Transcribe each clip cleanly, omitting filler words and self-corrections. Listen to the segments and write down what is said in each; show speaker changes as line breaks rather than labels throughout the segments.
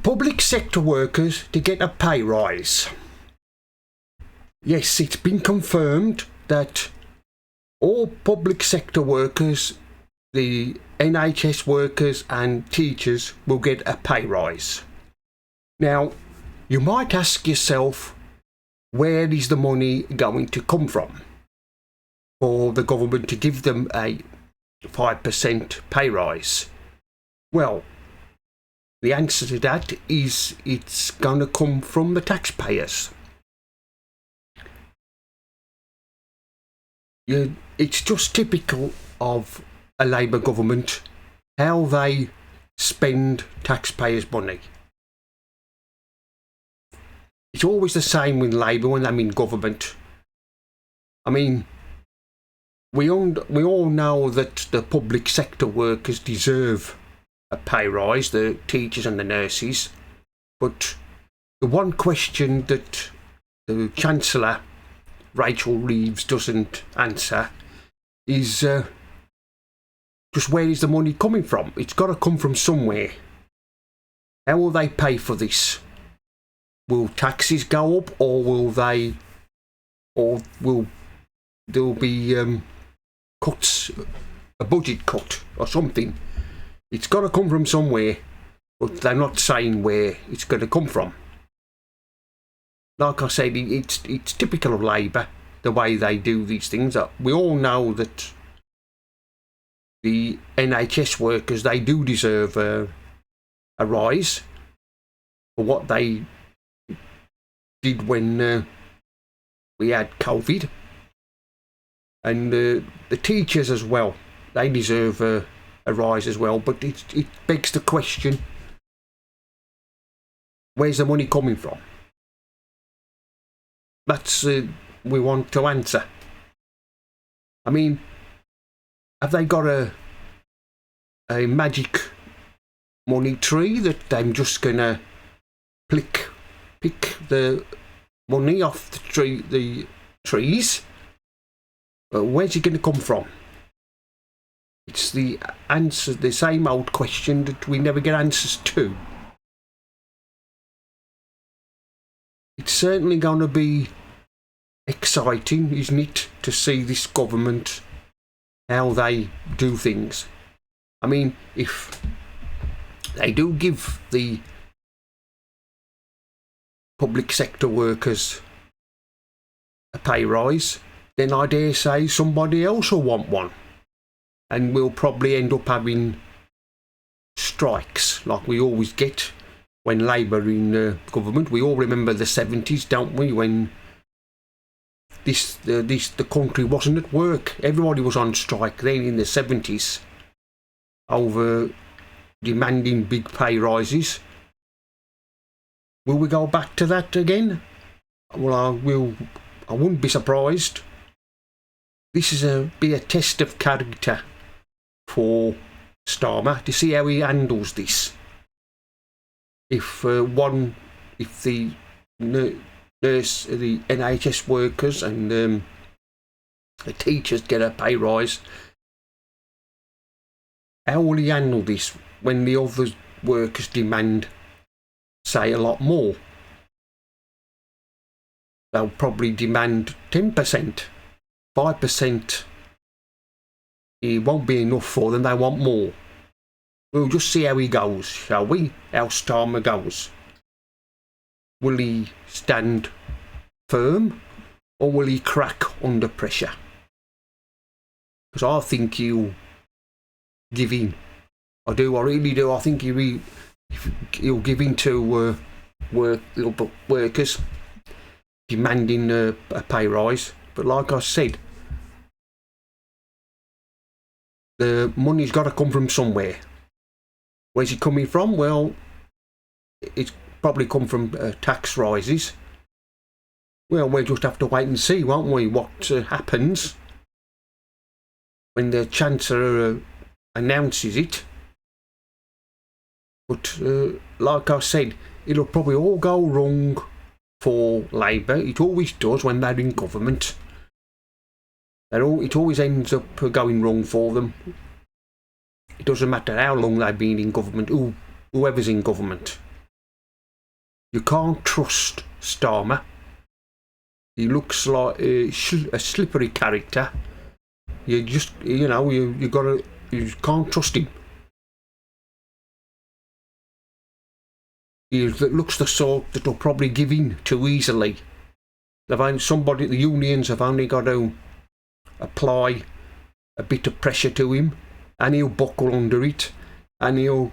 public sector workers to get a pay rise. Yes, it's been confirmed that all public sector workers, the NHS workers and teachers, will get a pay rise. Now, you might ask yourself, where is the money going to come from for the government to give them a 5% pay rise? Well, the answer to that is it's going to come from the taxpayers. It's just typical of a Labour government, how they spend taxpayers' money. It's always the same with Labour when I'm in government. I mean, we all know that the public sector workers deserve a pay rise, the teachers and the nurses, but the one question that the Chancellor, Rachel Reeves, doesn't answer is just where is the money coming from? It's got to come from somewhere. How will they pay for this? Will taxes go up, or will there'll be cuts, a budget cut or something? It's got to come from somewhere, but they're not saying where it's going to come from. Like I said, it's typical of Labour, the way they do these things. We all know that the NHS workers, they do deserve a rise for what they did when we had COVID. And the teachers as well, they deserve a rise as well. But it begs the question, where's the money coming from? That's we want to answer. I mean, have they got a magic money tree that they're just gonna pick the money off the trees? Where's it going to come from? It's the answer, the same old question that we never get answers to. It's certainly going to be exciting, isn't it, to see this government, how they do things. I mean, if they do give the public sector workers a pay rise, then I dare say somebody else will want one. And we'll probably end up having strikes like we always get when Labour in government. We all remember the 70s, don't we, when the country wasn't at work. Everybody was on strike then in the 70s over demanding big pay rises. Will we go back to that again? Well, I wouldn't be surprised. This is be a test of character for Starmer to see how he handles this. If the NHS workers and the teachers get a pay rise, how will he handle this when the other workers demand, say, a lot more? They'll probably demand 10%, 5%. It won't be enough for them, they want more. We'll just see how he goes, shall we? How Starmer goes. Will he stand firm, or will he crack under pressure? Because I think he'll give in. I really do. I think he'll give in to workers demanding a pay rise. But like I said, the money's got to come from somewhere. Where's it coming from? Well, it's probably come from tax rises. Well, we'll just have to wait and see, won't we, what happens when the Chancellor announces it. But like I said, it'll probably all go wrong for Labour. It always does when they're in government. It always ends up going wrong for them. It doesn't matter how long they've been in government, whoever's in government. You can't trust Starmer. He looks like a slippery character. You just, you know, you can't trust him. He looks the sort that'll probably give in too easily. The unions have only got to apply a bit of pressure to him, and he'll buckle under it, and he'll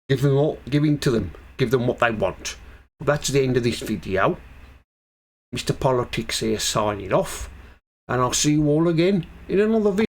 give them what they want. Well, that's the end of this video. Mr. Politics here signing off, and I'll see you all again in another video.